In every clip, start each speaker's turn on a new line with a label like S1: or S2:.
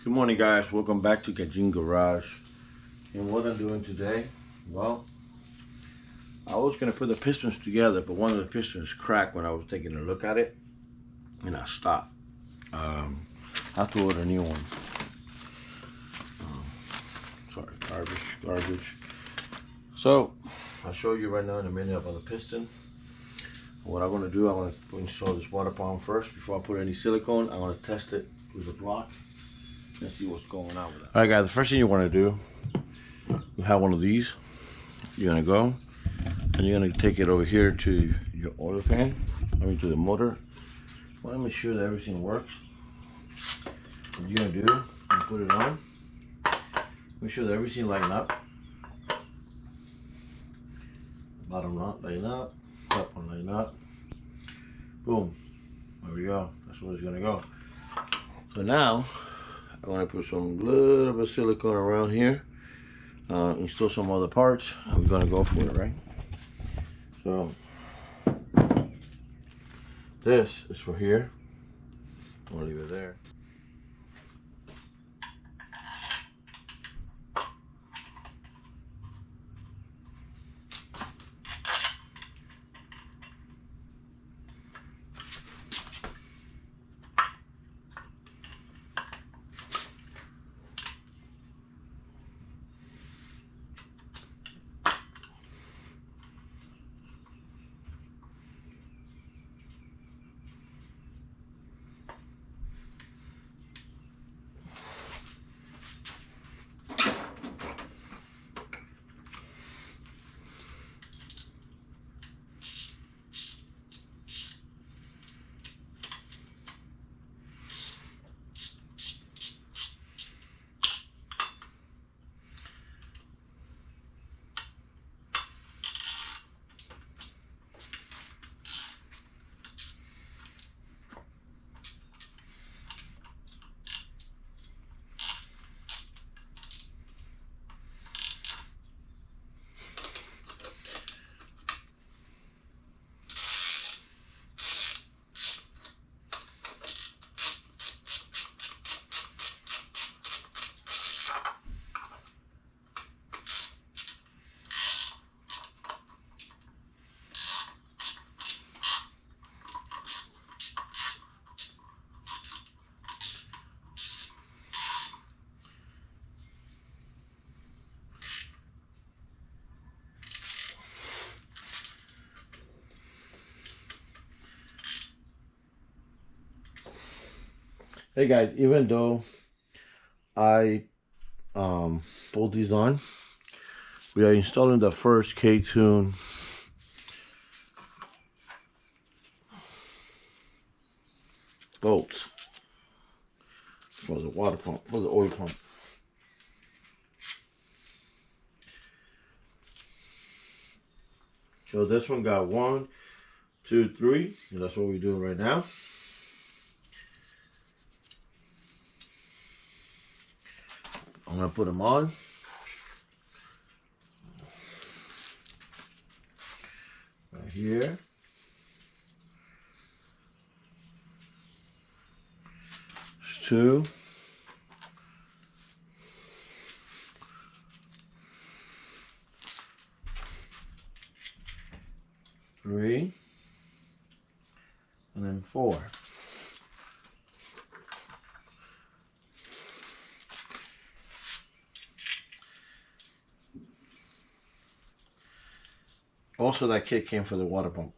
S1: Good morning, guys. Welcome back to Gsr Garage. And what I'm doing today, well, I was going to put the pistons together, but one of the pistons cracked when I was taking a look at it, and I stopped. I have to order a new one. Sorry, garbage. So, I'll show you right now in a minute about the piston. What I'm going to do, I'm going to install this water pump first. Before I put any silicone, I'm going to test it with the block. Let's see what's going on with it. Alright guys, the first thing you want to do, you have one of these. You're going to go and you're going to take it over here to your oil pan, to the motor. I want to make sure that everything works. What you're going to do, you put it on. Make sure that everything line up. Bottom not line up, top one line up. Boom. There we go. That's where it's going to go. So now, I'm going to put some little bit of silicone around here, install some other parts. I'm going to go for it, right? So this is for here. I'll leave it there. Hey guys, even though I pulled these on, we are installing the first K-tune bolts for the water pump, for the oil pump. So this one got 1, 2, 3, and that's what we're doing right now. I'm going to put them on. Right here. There's 2. 3. And then 4. Also, that kit came for the water pump.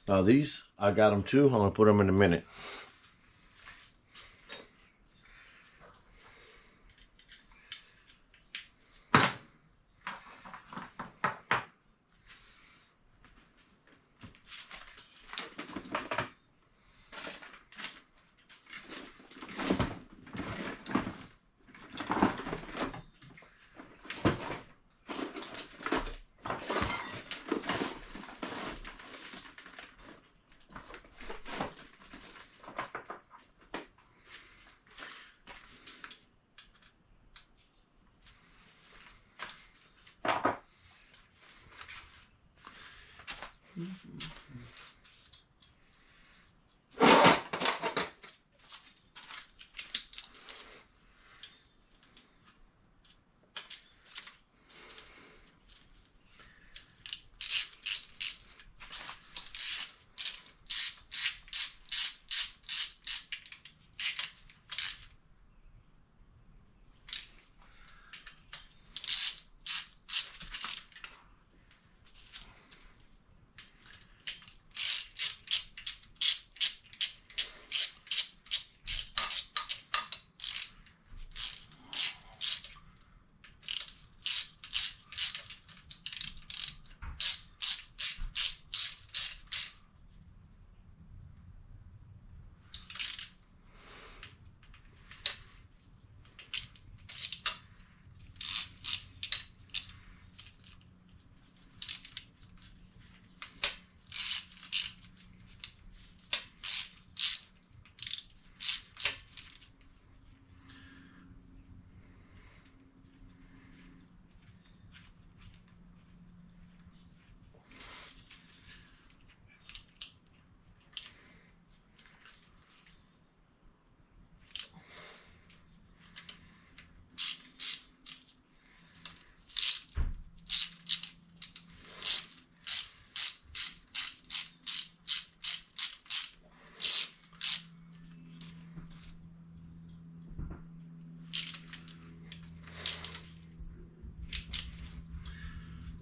S1: Now these, I got them too. I'm gonna put them in a minute.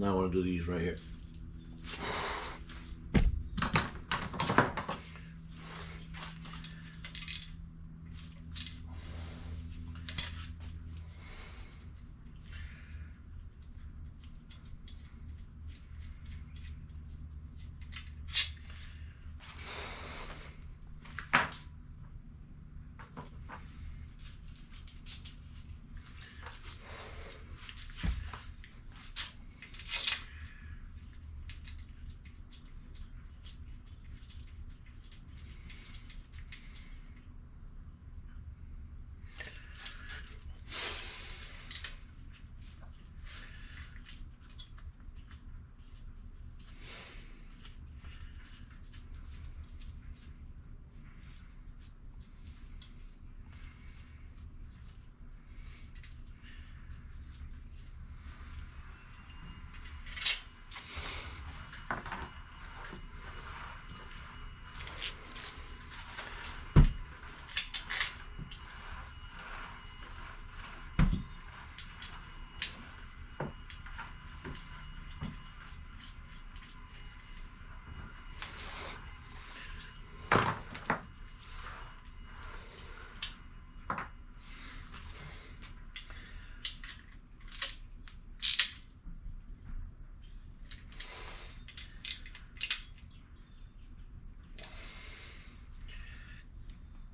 S1: Now I want to do these right here.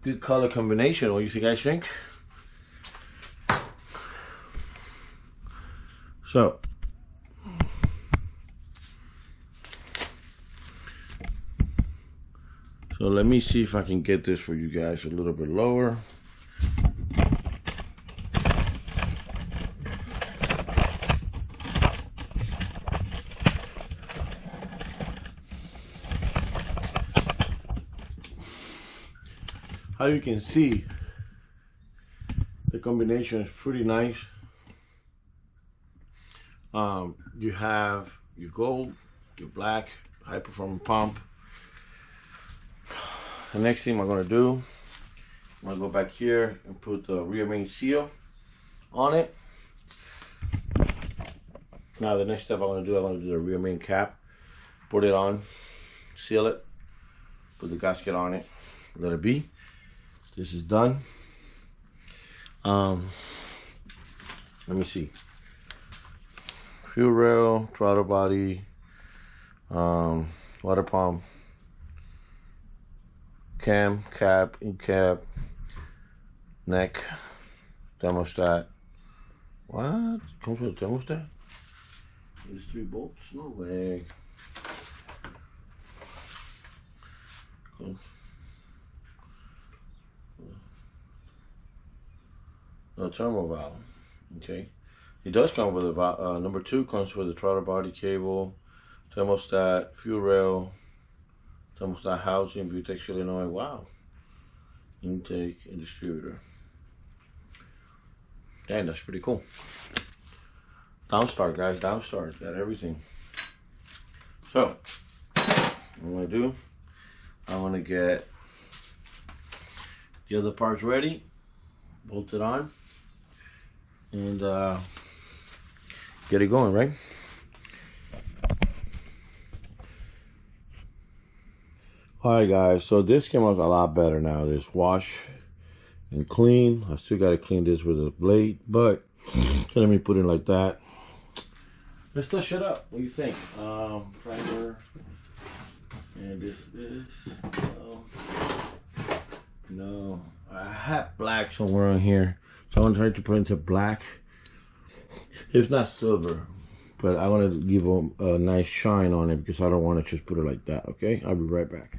S1: Good color combination, what do you guys think? So let me see if I can get this for you guys a little bit lower. How you can see, the combination is pretty nice. You have your gold, your black, high performance pump. The next thing I'm gonna do, I'm gonna go back here and put the rear main seal on it. Now the next step I'm going to do the rear main cap. Put it on, seal it, put the gasket on it, let it be. This is done. Let me see. Fuel rail, throttle body, water pump, cam, cap, e-cap, neck, thermostat. What? Comes with a thermostat? There's 3 bolts? No way. No thermal valve. Okay. It does come with a valve. Number 2 comes with a throttle body cable, thermostat, fuel rail, thermostat housing, Butex, Illinois. Wow. Intake and distributor. Dang, that's pretty cool. Downstart, guys. Downstart. Got everything. So, what I'm going to do, I want to get the other parts ready, bolt it on, and get it going, right? Alright guys, so this came out a lot better now. This wash and clean. I still got to clean this with a blade, but let me put it like that. Let's touch it up. What do you think? Primer. And this is... no. I had black somewhere on here. So I'm going to try to put it into black. It's not silver, but I want to give a nice shine on it because I don't want to just put it like that, okay? I'll be right back.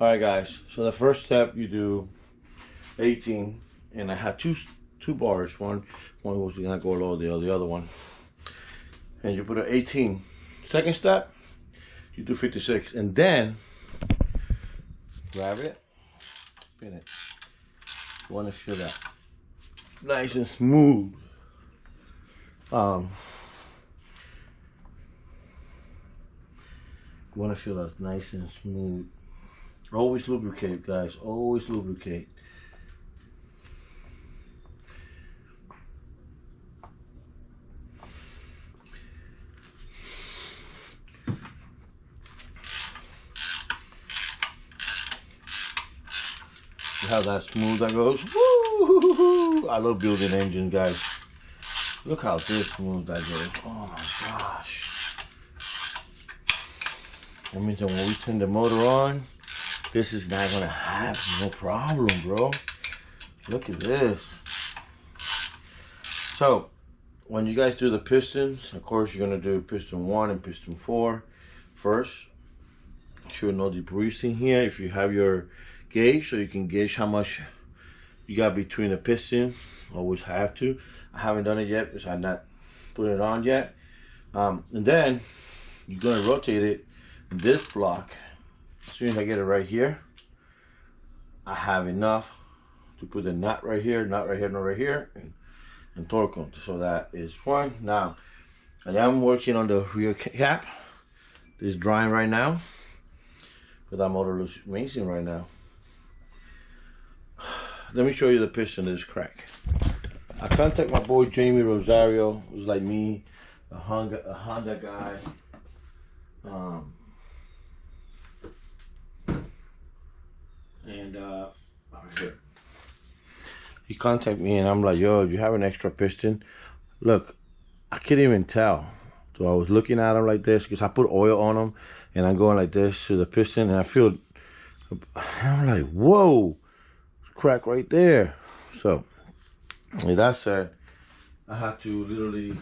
S1: Alright guys, so the first step you do 18, and I have two bars. One was gonna go below the other one. And you put an 18. Second step, you do 56. And then grab it, spin it. You wanna feel that nice and smooth. You wanna feel that nice and smooth. Always lubricate, guys. Always lubricate. See how that smooth that goes? Woo! I love building engines, guys. Look how this smooth that goes. Oh my gosh. That means that when we turn the motor on, this is not gonna have no problem, bro. Look at this. So, when you guys do the pistons, of course you're gonna do piston 1 and piston 4 first. Make sure no debris in here. If you have your gauge, so you can gauge how much you got between the piston. Always have to. I haven't done it yet because I'm not put it on yet. And then you're gonna rotate it in this block. As soon as I get it right here, I have enough to put the nut right here, nut right here, nut right here, and torque them. So that is fine. Now, I am working on the rear cap. It's drying right now, but that motor looks amazing right now. Let me show you the piston that is cracked. I contact my boy Jamie Rosario, who's like me, a Honda guy. Right here. He contacted me and I'm like, yo, do you have an extra piston? Look, I couldn't even tell. So I was looking at him like this because I put oil on them and I'm going like this to the piston and I feel, I'm like, whoa, it's crack right there. So, with that said, I have to literally,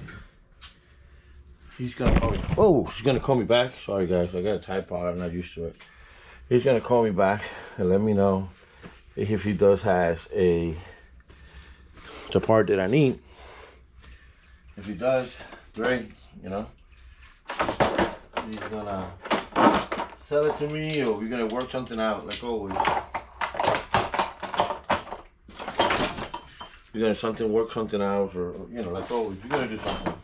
S1: he's gonna call me, oh, she's gonna call me back. Sorry guys, I got a tripod, I'm not used to it. He's gonna call me back and let me know if he does has the part that I need. If he does, great, you know. He's gonna sell it to me or we're gonna work something out like always. We're gonna work something out or you know, like always, we're gonna do something.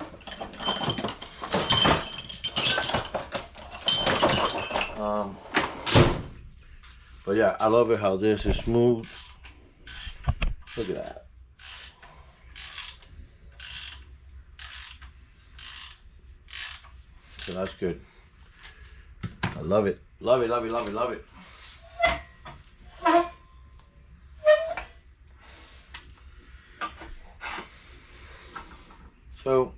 S1: But yeah, I love it how this is smooth. Look at that. So that's good. I love it. Love it, love it, love it, love it. So,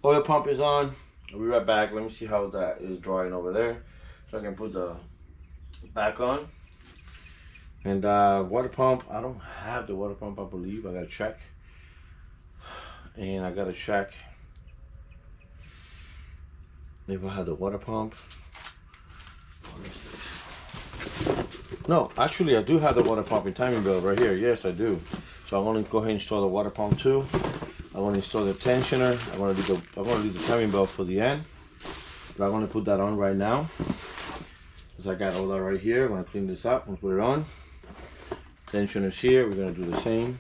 S1: oil pump is on. I'll be right back. Let me see how that is drying over there. So I can put the back on. And water pump, I don't have the water pump, I believe. I gotta check. And I gotta check if I have the water pump. No, actually I do have the water pump in timing belt right here. Yes, I do. So I'm gonna go ahead and install the water pump too. I'm gonna install the tensioner. I'm gonna leave the timing belt for the end. But I'm gonna put that on right now. Because I got all that right here. I'm gonna clean this up and put it on. Tensioner's here, we're gonna do the same.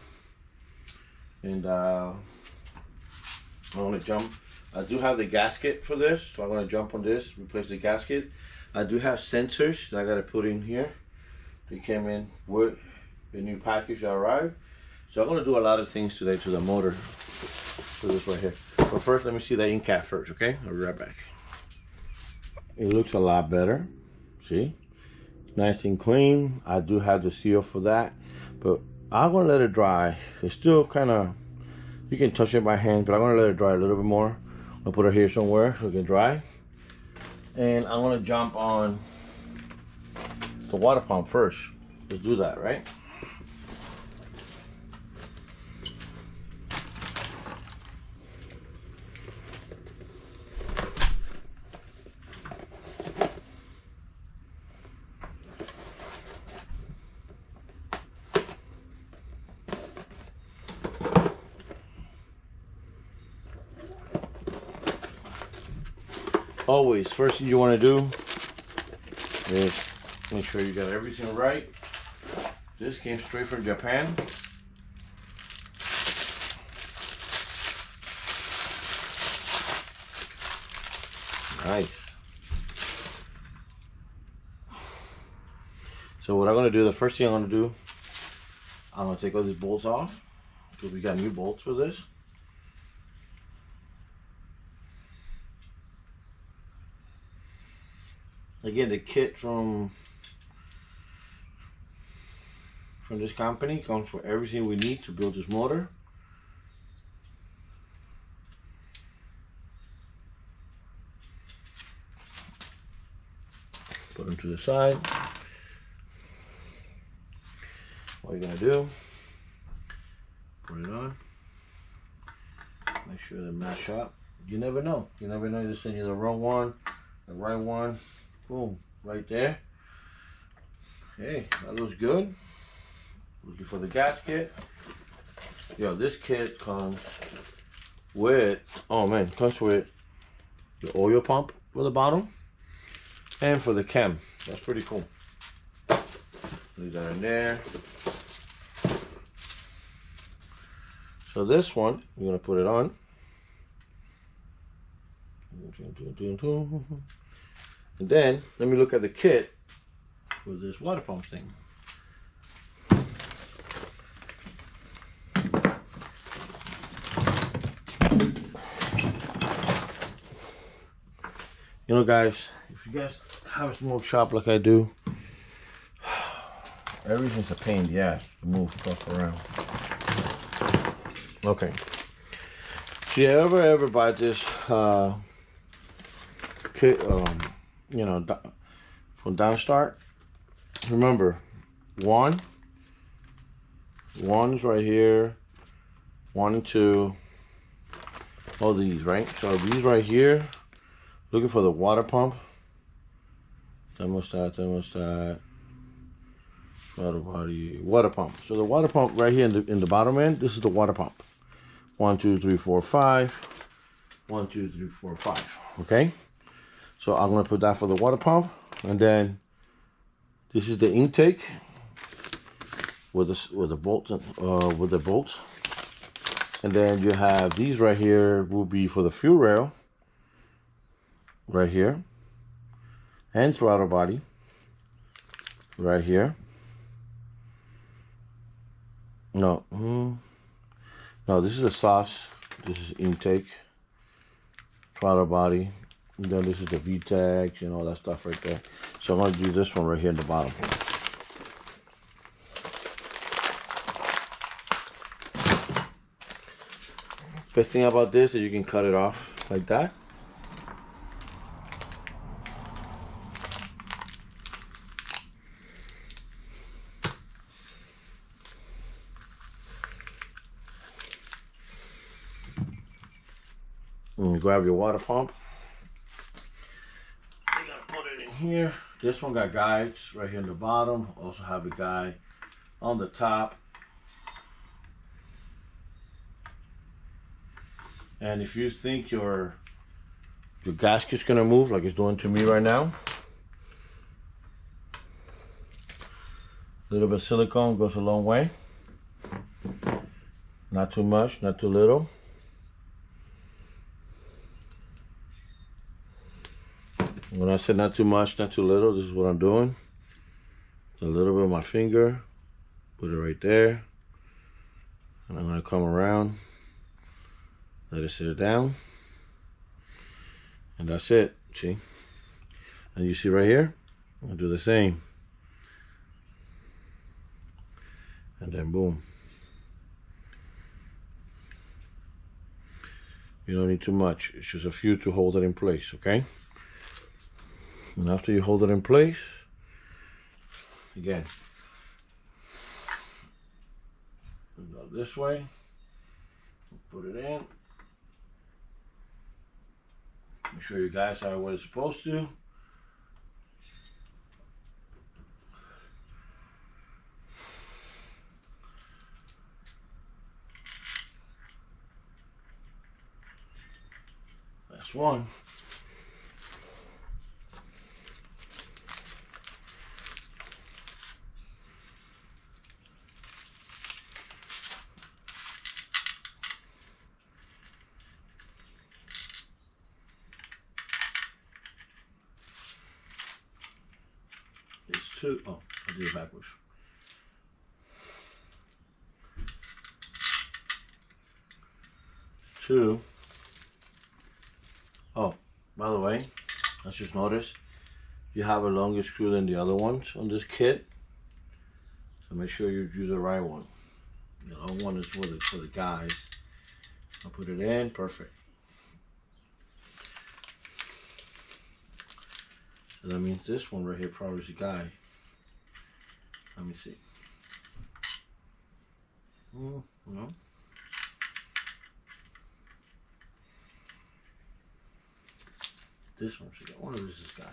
S1: And I'm gonna jump. I do have the gasket for this, so I'm gonna jump on this, replace the gasket. I do have sensors that I gotta put in here. They came in with the new package that arrived. So I'm gonna do a lot of things today to the motor. For this right here. But first, let me see the in cap first, okay? I'll be right back. It looks a lot better. See? Nice and clean. I do have the seal for that, but I'm gonna let it dry. It's still kind of, you can touch it by hand, but I'm gonna let it dry a little bit more. I'll put it here somewhere so it can dry. And I'm gonna jump on the water pump first. Let's do that, right? always, first thing you want to do is make sure you got everything right. This came straight from Japan. Nice. So what I'm going to do, the first thing I'm going to do, I'm going to take all these bolts off, because we got new bolts for this. Again, the kit from this company comes with everything we need to build this motor. Put them to the side. What you're gonna do, put it on, make sure they match up. You never know. You never know, you send you the wrong one, the right one. Boom, right there. Hey, that looks good. Looking for the gasket. Yo, this kit comes with, oh man, comes with the oil pump for the bottom and for the cam. That's pretty cool. Leave that in there. So this one, we're gonna put it on. And then, let me look at the kit for this water pump thing. You know, guys, if you guys have a smoke shop like I do, everything's a pain in the ass to move stuff around. Okay. So you ever buy this kit, you know, from Downstart? Remember, one is right here, 1 and 2, all these, right? So these right here, looking for the water pump, thermostat, water body, water pump. So the water pump right here in the bottom end, this is the water pump. 1, 2, 3, 4, 5. 1, 2, 3, 4, 5. Okay. So I'm gonna put that for the water pump, and then this is the intake with the bolts, and then you have these right here will be for the fuel rail right here, and throttle body right here. No, this is a sauce. This is intake, throttle body, and then this is the VTEC and all that stuff right there. So I'm going to do this one right here in the bottom. Best thing about this is you can cut it off like that. And grab your water pump. You're gonna put it in here. This one got guides right here in the bottom. Also have a guide on the top. And if you think your gasket's gonna move like it's doing to me right now, a little bit of silicone goes a long way. Not too much, not too little. When I said not too much, not too little, this is what I'm doing. A little bit with my finger, put it right there. And I'm gonna come around, let it sit down. And that's it, see? And you see right here, I'll do the same. And then boom. You don't need too much, it's just a few to hold it in place, okay? And after you hold it in place, again, go this way, put it in. Make sure you guys are where it's supposed to. That's one. 2. Oh, I did it backwards. 2. Oh, by the way, I just noticed you have a longer screw than the other ones on this kit, so make sure you use the right one. The other one is for the guys. I'll put it in, perfect. So that means this one right here probably is a guy. Let me see. No. This one's a guy. One of this is a guy.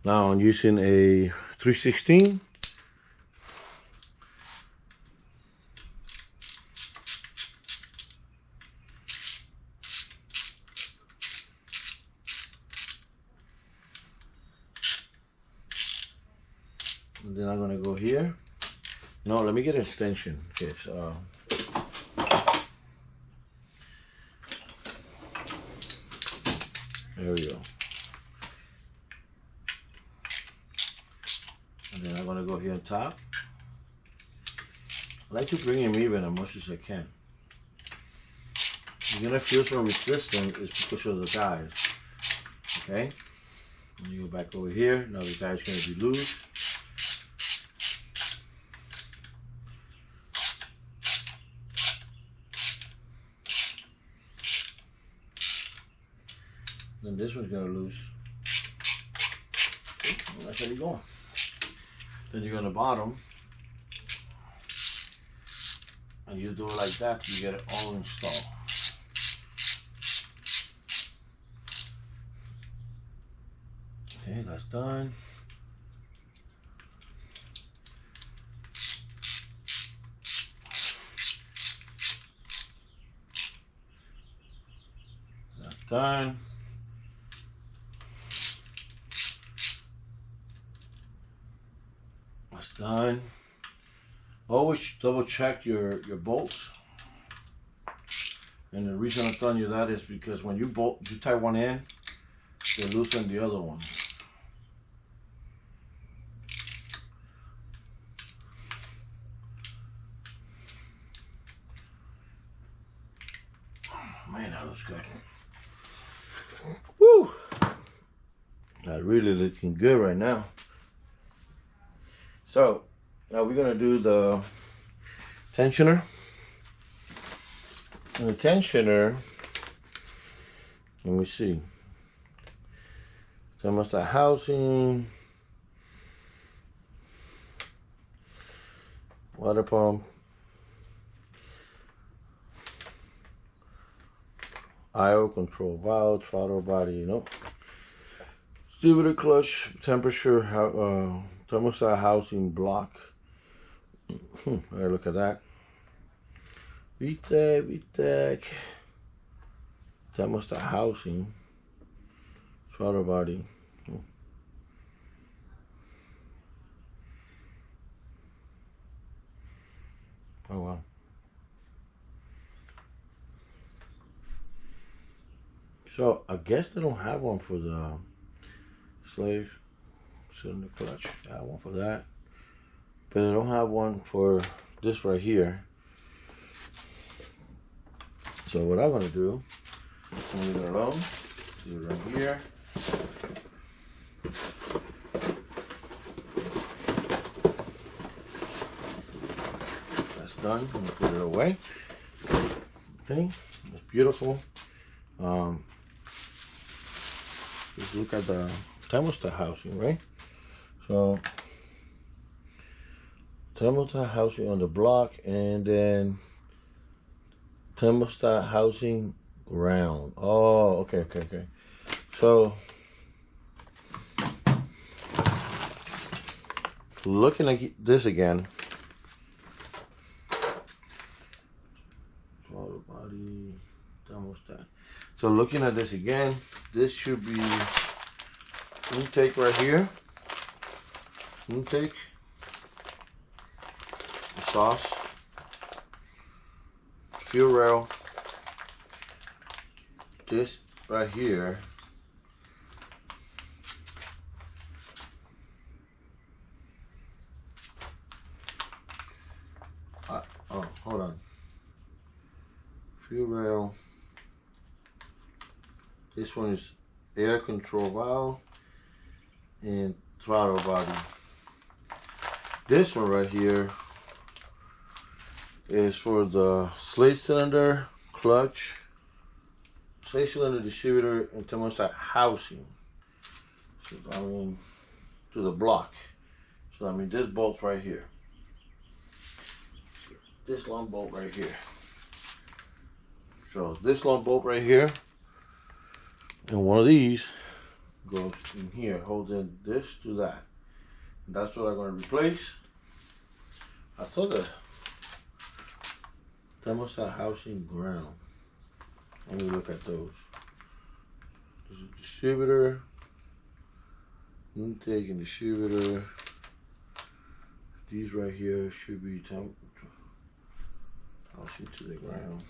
S1: Now I'm using a 316. And then I'm gonna go here. No, let me get an extension. Okay, so there we go. And then I'm gonna go here on top. I like to bring him even as much as I can. You're gonna feel some resistance is because of the guys. Okay? And you go back over here. Now the guy's gonna be loose. Then this one's gonna loose. Okay, well, that's how you going. Then you're on the bottom, and you do it like that, you get it all installed. Okay, that's done. That's done. Done. Always double check your bolts, and the reason I'm telling you that is because when you tie one in, you loosen the other one. Oh, man, that looks good. Woo! That really looking good right now. So now we're gonna do the tensioner. And the tensioner, let me see. Thermostat housing, water pump, IO control valve, throttle body, distributor clutch, temperature, thermostat housing block. Look at that. VTEC. Thermostat housing. Throttle body. Oh wow. So I guess they don't have one for the slave cylinder clutch. I have one for that, but I don't have one for this right here. So what I'm gonna do, leave it alone. Do it right here. That's done. I'm gonna put it away. thing. It's beautiful. Just look at the thermostat housing, right? So thermostat housing on the block, and then thermostat housing ground. Oh, okay. So looking at this again. Throttle body, thermostat. So looking at this again, this should be intake right here. Intake. Sauce. Fuel rail. This right here. Oh, hold on. Fuel rail. This one is air control valve and throttle body. This one right here is for the slate cylinder, clutch, slate cylinder, distributor, and thermostat housing. So I mean, to the block. So I mean, this bolt right here. This long bolt right here. So this long bolt right here, and one of these goes in here, holding this to that. And that's what I'm going to replace. I saw the thermostat housing ground. Let me look at those. There's a distributor, intake and distributor. These right here should be housing to the ground.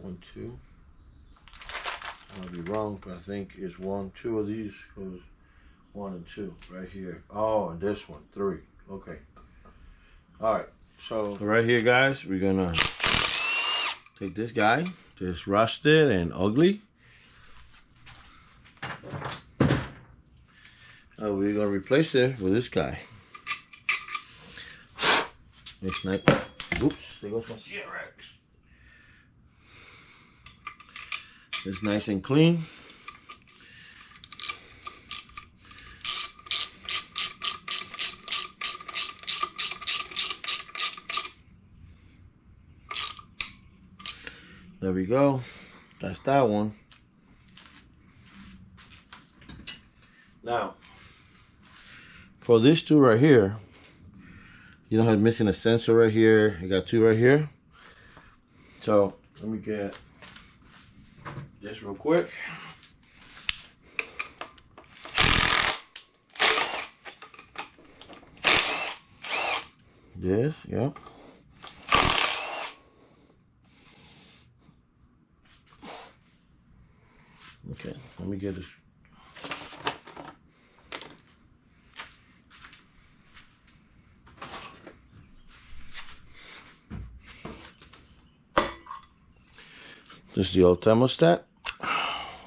S1: One, two. I'll be wrong, but I think it's one, two of these goes 1 and 2 right here. Oh, and this one, 3. Okay. All right. So right here, guys, we're gonna take this guy, just rusted and ugly. We're gonna replace it with this guy. This night. Oops, there goes my CRX. It's nice and clean. There we go. That's that one. Now, for these two right here, you know how I'm missing a sensor right here. I got 2 right here. So let me get this real quick. This, yeah. Okay, let me get this. This is the old thermostat.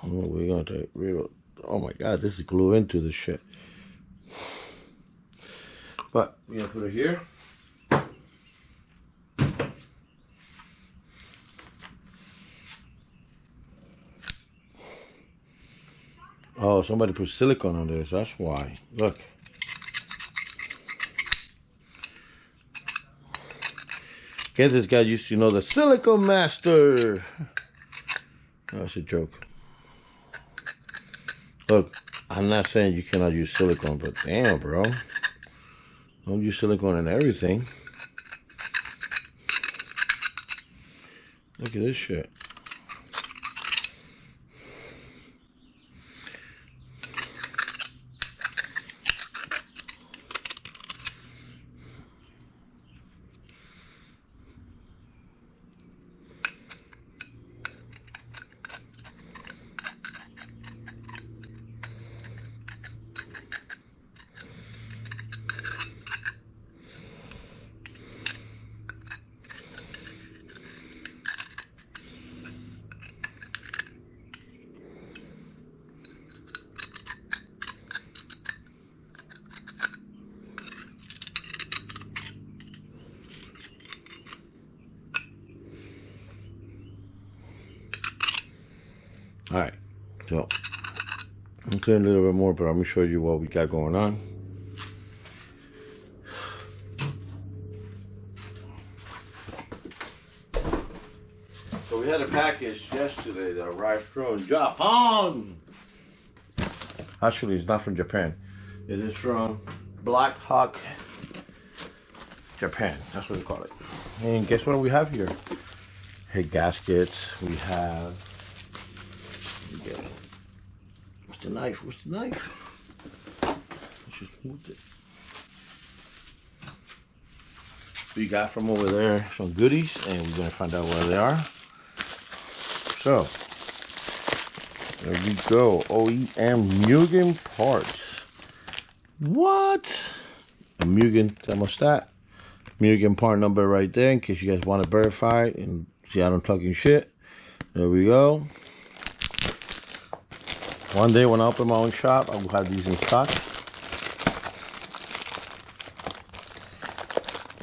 S1: We're gonna take rid of. Oh my God, this is glue into the shit. But we're gonna put it here. Oh, somebody put silicone on this. That's why. Look. Guess this guy used to know the silicone master. That's a joke. Look, I'm not saying you cannot use silicone, but damn, bro. Don't use silicone in everything. Look at this shit. All right, so I'm clearing a little bit more, but let me show you what we got going on. So we had a package yesterday that arrived from Japan. Actually, it's not from Japan. It is from Black Hawk, Japan. That's what we call it. And guess what we have here? Head gaskets. We have. What's the knife? What's the knife? Let's just move it. We got from over there some goodies, and we're gonna find out where they are. So there we go. OEM Mugen parts. What? A Mugen thermostat. Mugen part number right there in case you guys want to verify and see I don't talking shit. There we go. One day when I open my own shop, I will have these in stock.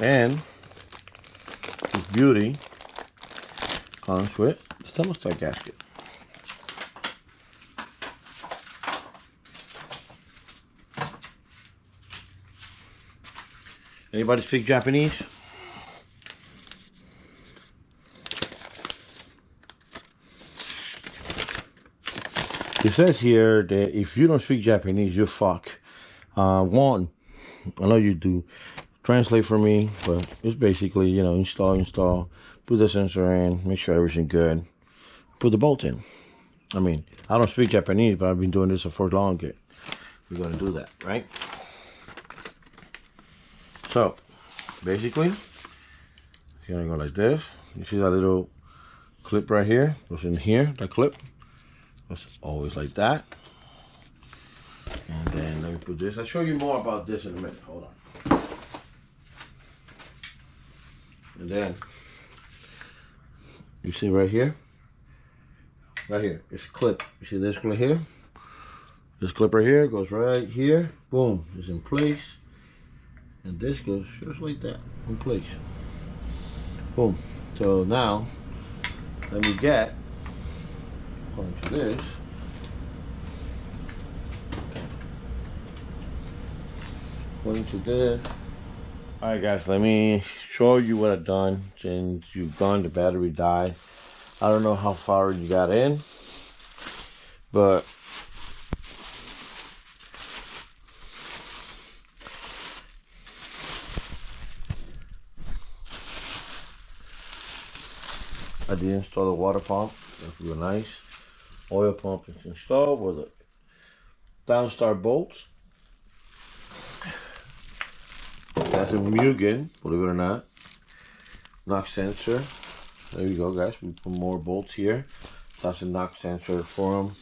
S1: And this beauty comes with the thermostat gasket. Anybody speak Japanese? It says here that if you don't speak Japanese, you're fuck. One, I know you do. Translate for me, but it's basically, you know, install, put the sensor in, make sure everything's good, put the bolt in. I mean, I don't speak Japanese, but I've been doing this for long. We're going to do that, right? So, basically, you're going to go like this. You see that little clip right here? Goes in here, that clip. Goes always like that. And then let me put this. I'll show you more about this in a minute. Hold on. And then, you see right here? Right here, it's a clip. You see this clip here? This clip right here goes right here. Boom, it's in place. And this goes just like that, in place. Boom. So now, let me get, according to this, Alright guys, let me show you what I've done since you've gone, the battery died. I don't know how far you got in, but I did install a water pump. That's real nice. Oil pump is installed with a downstar bolts. That's a Mugen, believe it or not. Knock sensor. There you go, guys. We put more bolts here. That's a knock sensor for them.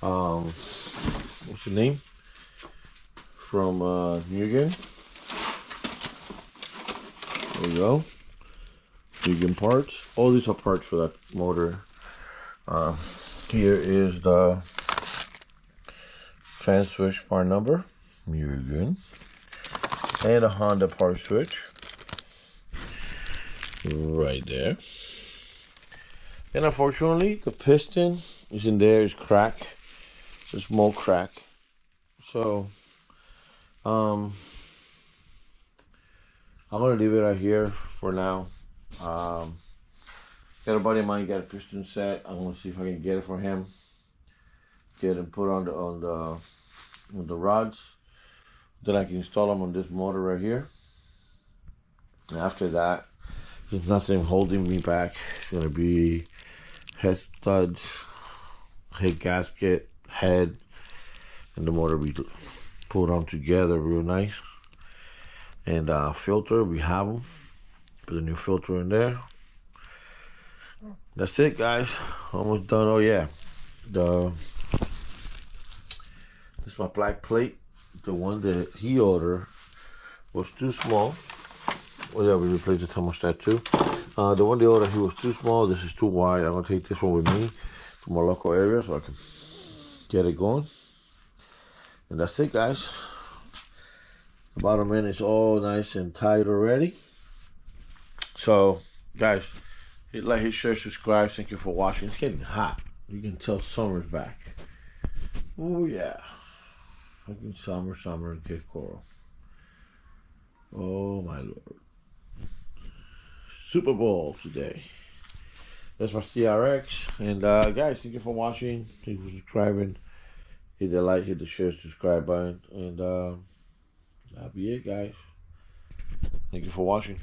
S1: What's the name? From Mugen. There you go. Mugen parts. All these are parts for that motor. Here is the fan switch part number. Mugen. And a Honda power switch right there. And unfortunately, the piston is in there, is cracked. There's more crack. So I'm gonna leave it right here for now. Got a buddy of mine got a piston set. I'm gonna see if I can get it for him. Get it put on the rods. Then I can install them on this motor right here. And after that, there's nothing holding me back. It's gonna be head studs, head gasket, head, and the motor we put them together real nice. And filter, we have them. Put a new filter in there. That's it, guys. Almost done. Oh yeah, this is my black plate. The one that he ordered was too small. Well, yeah, we replaced the thermostat too. The one they ordered, he was too small. This is too wide. I'm gonna take this one with me to my local area so I can get it going. And that's it, guys. The bottom end is all nice and tight already. So, guys, hit like, hit share, subscribe. Thank you for watching. It's getting hot. You can tell summer's back. Oh yeah. Fucking summer in Cape Coral. Oh my lord. Super Bowl today. That's my CRX. And guys, thank you for watching. Thank you for subscribing. Hit the like, hit the share, subscribe button. And that'll be it, guys. Thank you for watching.